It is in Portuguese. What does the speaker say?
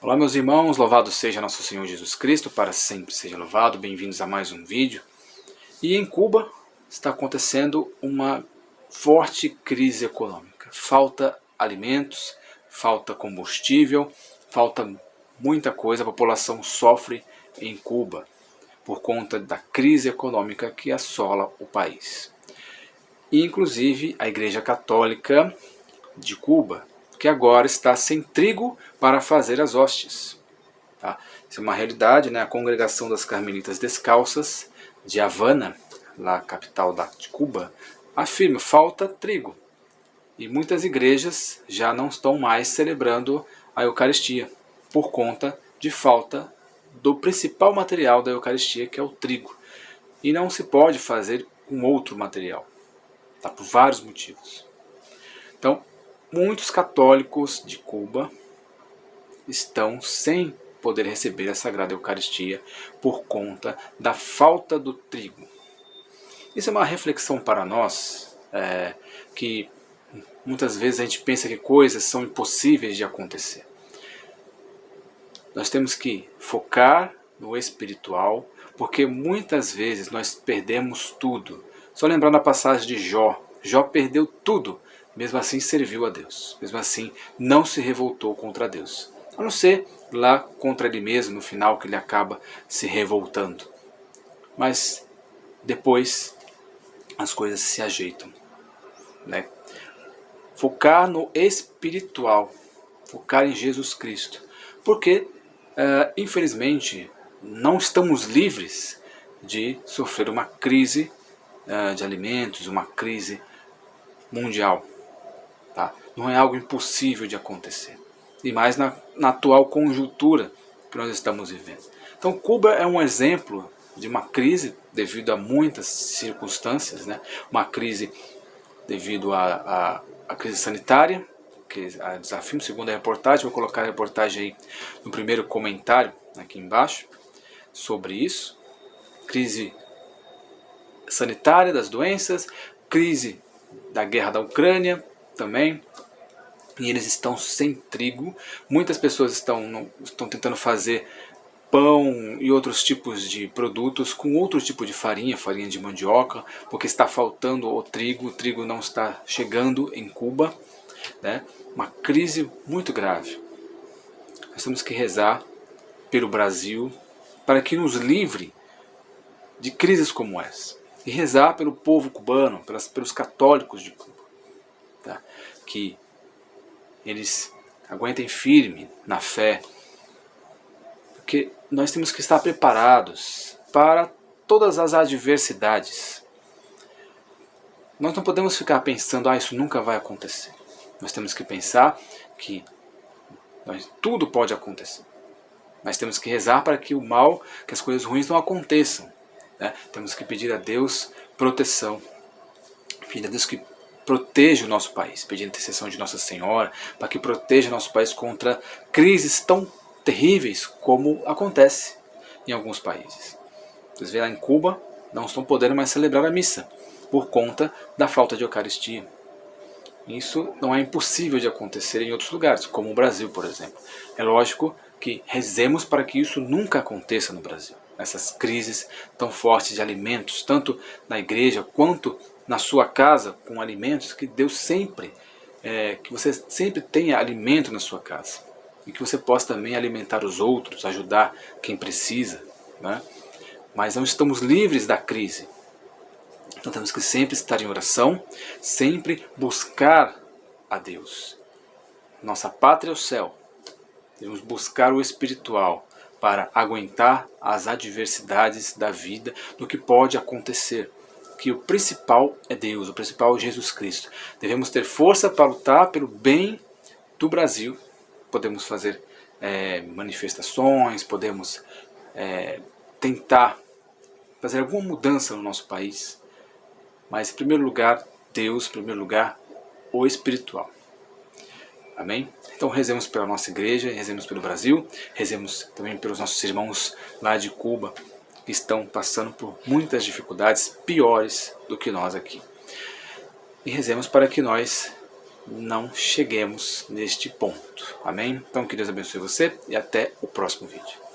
Olá meus irmãos, louvado seja nosso Senhor Jesus Cristo, para sempre seja louvado, bem-vindos a mais um vídeo. E em Cuba está acontecendo uma forte crise econômica, falta alimentos, falta combustível, falta muita coisa, a população sofre em Cuba por conta da crise econômica que assola o país. E inclusive a Igreja Católica de Cuba, que agora está sem trigo para fazer as hostes. Tá? Isso é uma realidade, né? A Congregação das Carmelitas Descalças de Havana, lá capital de Cuba, afirma que falta trigo. E muitas igrejas já não estão mais celebrando a Eucaristia, por conta de falta do principal material da Eucaristia, que é o trigo. E não se pode fazer com outro material, tá? Por vários motivos. Então, muitos católicos de Cuba estão sem poder receber a Sagrada Eucaristia por conta da falta do trigo. Isso é uma reflexão para nós, que muitas vezes a gente pensa que coisas são impossíveis de acontecer. Nós temos que focar no espiritual, porque muitas vezes nós perdemos tudo. Só lembrando a passagem de Jó. Jó perdeu tudo, mesmo assim serviu a Deus. Mesmo assim não se revoltou contra Deus. A não ser lá contra ele mesmo, no final, que ele acaba se revoltando. Mas depois as coisas se ajeitam, né? Focar no espiritual, focar em Jesus Cristo. Porque, infelizmente, não estamos livres de sofrer uma crise de alimentos, uma crise mundial. Tá? Não é algo impossível de acontecer. E mais na atual conjuntura que nós estamos vivendo. Então Cuba é um exemplo de uma crise devido a muitas circunstâncias, né? Uma crise devido à crise sanitária, que é desafio, segundo a reportagem. Vou colocar a reportagem aí no primeiro comentário aqui embaixo sobre isso. Crise sanitária das doenças, crise da guerra da Ucrânia também. E eles estão sem trigo. Muitas pessoas estão tentando fazer pão e outros tipos de produtos com outro tipo de farinha, farinha de mandioca, porque está faltando o trigo não está chegando em Cuba, né? Uma crise muito grave. Nós temos que rezar pelo Brasil para que nos livre de crises como essa. E rezar pelo povo cubano, pelos católicos de Cuba, tá? Que eles aguentem firme na fé, porque nós temos que estar preparados para todas as adversidades. Nós não podemos ficar pensando, isso nunca vai acontecer. Nós temos que pensar que tudo pode acontecer. Mas temos que rezar para que o mal, que as coisas ruins não aconteçam, né? Temos que pedir a Deus proteção, pedir a Deus que proteja o nosso país, pedir a intercessão de Nossa Senhora, para que proteja o nosso país contra crises tão terríveis como acontece em alguns países. Vocês veem lá em Cuba, não estão podendo mais celebrar a missa, por conta da falta de Eucaristia. Isso não é impossível de acontecer em outros lugares, como o Brasil, por exemplo. É lógico que rezemos para que isso nunca aconteça no Brasil. Essas crises tão fortes de alimentos, tanto na igreja quanto na sua casa, com alimentos, que Deus sempre, que você sempre tenha alimento na sua casa. E que você possa também alimentar os outros, ajudar quem precisa, né? Mas não estamos livres da crise. Então temos que sempre estar em oração, sempre buscar a Deus. Nossa pátria é o céu. Devemos buscar o espiritual para aguentar as adversidades da vida, do que pode acontecer. Que o principal é Deus, o principal é Jesus Cristo. Devemos ter força para lutar pelo bem do Brasil. Podemos fazer manifestações, podemos tentar fazer alguma mudança no nosso país. Mas em primeiro lugar, Deus, em primeiro lugar, o espiritual. Amém? Então rezemos pela nossa igreja, rezemos pelo Brasil, rezemos também pelos nossos irmãos lá de Cuba, que estão passando por muitas dificuldades piores do que nós aqui. E rezemos para que nós não cheguemos neste ponto. Amém? Então que Deus abençoe você e até o próximo vídeo.